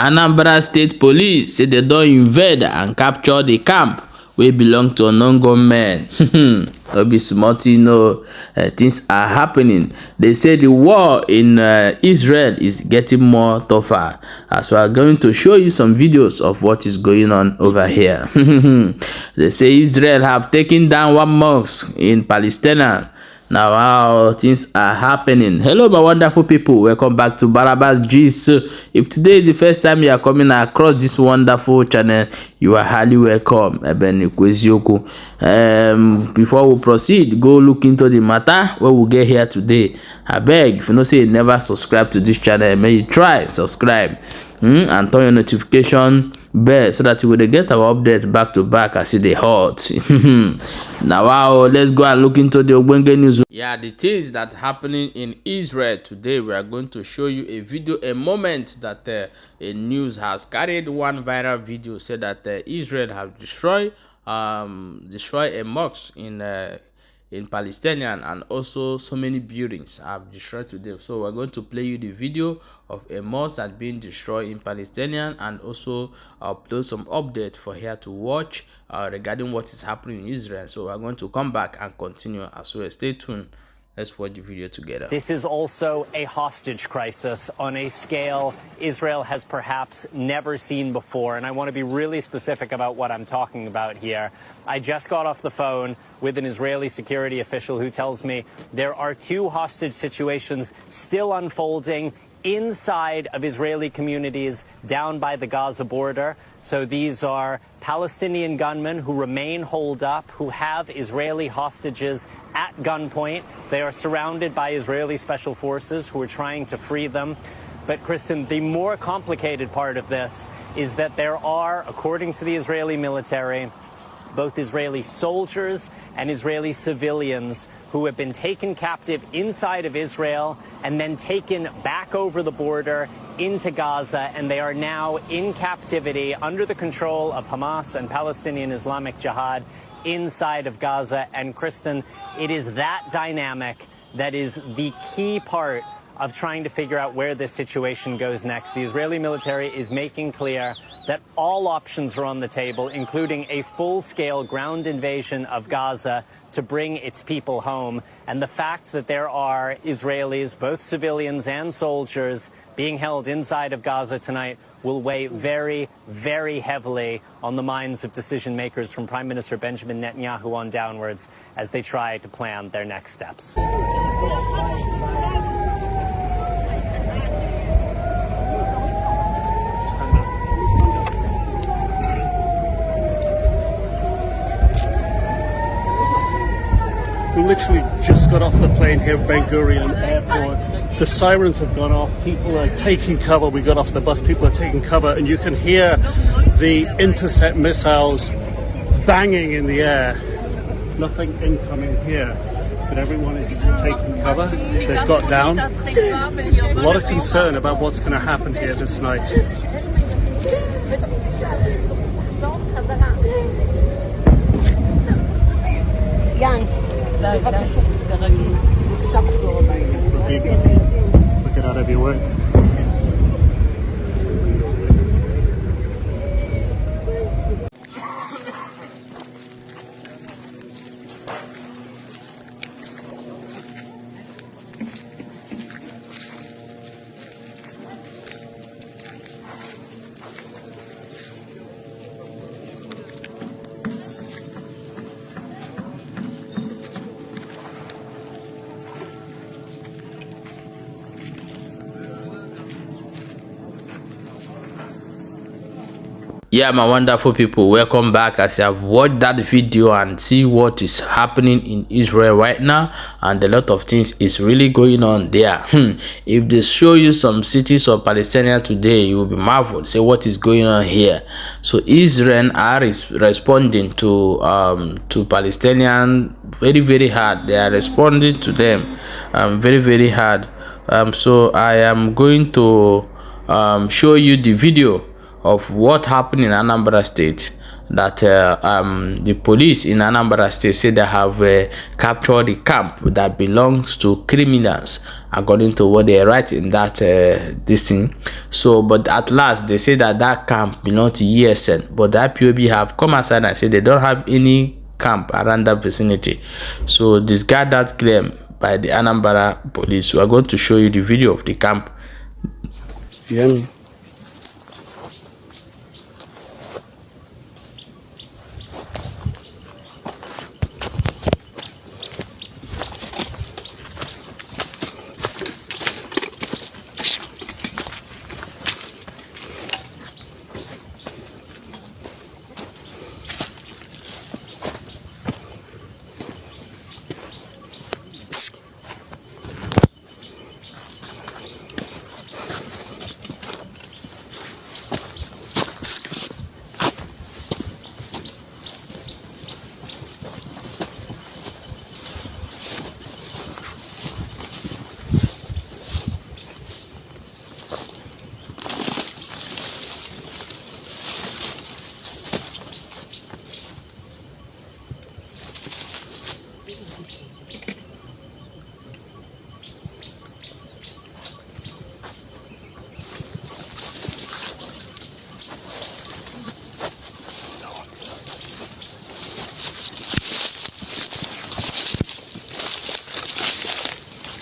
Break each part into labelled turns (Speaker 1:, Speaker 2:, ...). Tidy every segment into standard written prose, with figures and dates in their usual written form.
Speaker 1: Anambra State Police say they don invade and capture the camp wey belong to unknown gunmen. No be small thing, no. Things are happening. They say the war in Israel is getting more tougher, as we are going to show you some videos of what is going on over here. They say Israel have taken down one mosque in Palestine. Now, wow, things are happening. Hello, my wonderful people. Welcome back to Barabas Gist. If today is the first time you are coming across this wonderful channel, you are highly welcome. Before we proceed, go look into the matter where we get here today. I beg, if you know say you never subscribe to this channel, may you try subscribe and turn your notification bell so that you will get our update back to back as they hot. Now, wow, let's go and look into the Ogbunka news. Yeah, the things that happening in Israel today, we are going to show you a video, a moment that a news has carried one viral video said that Israel have destroyed a mosque in Palestinian, and also so many buildings have destroyed today. So we're going to play you the video of a mosque that being destroyed in Palestinian, and also upload some update for here to watch regarding what is happening in Israel. So we're going to come back and continue as well. Stay tuned. Let's watch the video together.
Speaker 2: This is also a hostage crisis on a scale Israel has perhaps never seen before. And I want to be really specific about what I'm talking about here. I just got off the phone with an Israeli security official who tells me there are two hostage situations still unfolding inside of Israeli communities down by the Gaza border. So these are Palestinian gunmen who remain holed up, who have Israeli hostages at gunpoint. They are surrounded by Israeli special forces who are trying to free them. But, Kristen, the more complicated part of this is that there are, according to the Israeli military, both Israeli soldiers and Israeli civilians who have been taken captive inside of Israel and then taken back over the border into Gaza, and they are now in captivity under the control of Hamas and Palestinian Islamic Jihad inside of Gaza. And Kristen, it is that dynamic that is the key part of trying to figure out where this situation goes next. The Israeli military is making clear that all options are on the table, including a full-scale ground invasion of Gaza to bring its people home. And the fact that there are Israelis, both civilians and soldiers, being held inside of Gaza tonight will weigh very, very heavily on the minds of decision makers from Prime Minister Benjamin Netanyahu on downwards as they try to plan their next steps.
Speaker 3: We literally just got off the plane here at Ben Gurion Airport. The sirens have gone off. People are taking cover. We got off the bus. People are taking cover. And you can hear the intercept missiles banging in the air. Nothing incoming here. But everyone is taking cover. They've got down. A lot of concern about what's going to happen here this night. Look it out of your way.
Speaker 1: Yeah, my wonderful people, welcome back. As you have watched that video and see what is happening in Israel right now, and a lot of things is really going on there. If they show you some cities of Palestine today, you will be marveled. Say what is going on here. So Israel are responding to Palestinian very, very hard. They are responding to them very, very hard. So I am going to show you the video of what happened in Anambra State, that the police in Anambra State said they have captured the camp that belongs to criminals, according to what they write in that this thing. So but at last they say that camp belongs to ESN, but the IPOB have come outside and said they don't have any camp around that vicinity. So discard that claim by the Anambra police. We are going to show you the video of the camp. You hear me?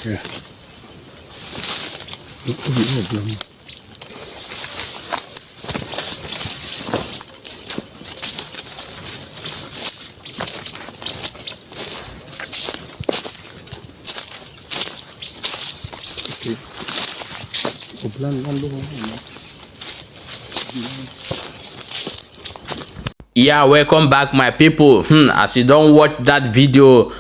Speaker 3: Yeah.
Speaker 1: Yeah, welcome back my people. As you don't watch that video,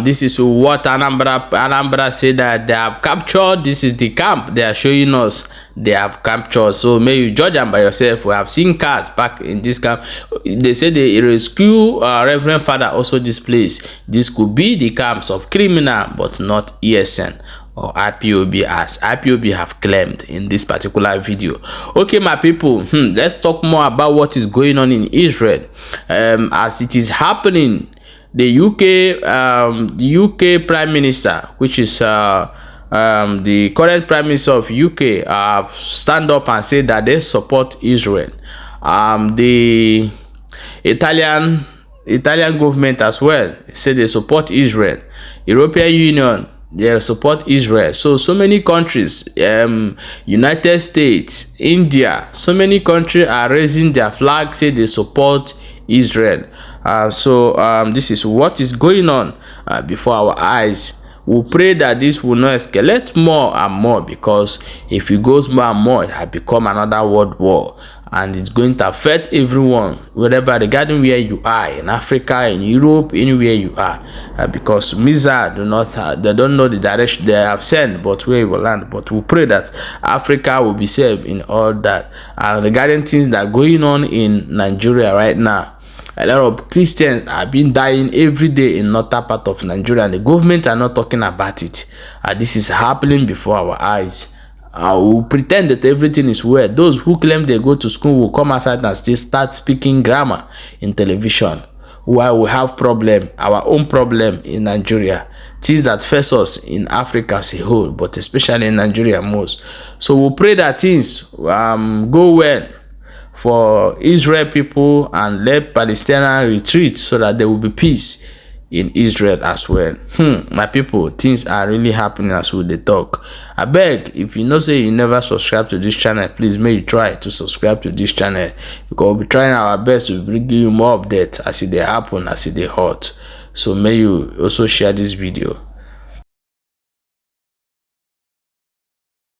Speaker 1: this is what Anambra said that they have captured. This is the camp they are showing us they have captured. So may you judge them by yourself. We have seen cars back in this camp. They say they rescue Reverend Father also this place. This could be the camps of criminal but not ESN or IPOB, as IPOB have claimed in this particular video. Okay my people, let's talk more about what is going on in Israel. As it is happening, the UK Prime Minister, which is the current Prime Minister of UK, stand up and say that they support Israel. The Italian government as well say they support Israel. European Union, they support Israel. So many countries, United States, India, so many countries are raising their flag, say they support Israel. This is what is going on before our eyes. We pray that this will not escalate more and more, because if it goes more and more, it has become another world war, and it's going to affect everyone, wherever, regarding where you are, in Africa, in Europe, anywhere you are, because missiles they don't know the direction they have sent, but where it will land. But we pray that Africa will be safe in all that. And regarding things that are going on in Nigeria right now, a lot of Christians have been dying every day in northern part of Nigeria, and the government are not talking about it. This is happening before our eyes. We pretend that everything is well. Those who claim they go to school will come outside and still start speaking grammar in television, while we have our own problem in Nigeria. Things that face us in Africa as a whole, but especially in Nigeria most. So we pray that things go well for Israel people, and let Palestinians retreat, so that there will be peace in Israel as well. My people, things are really happening as we talk. I beg, if you know say you never subscribe to this channel, please may you try to subscribe to this channel, because we'll be trying our best to bring you more updates as they happen, as they hot. So may you also share this video.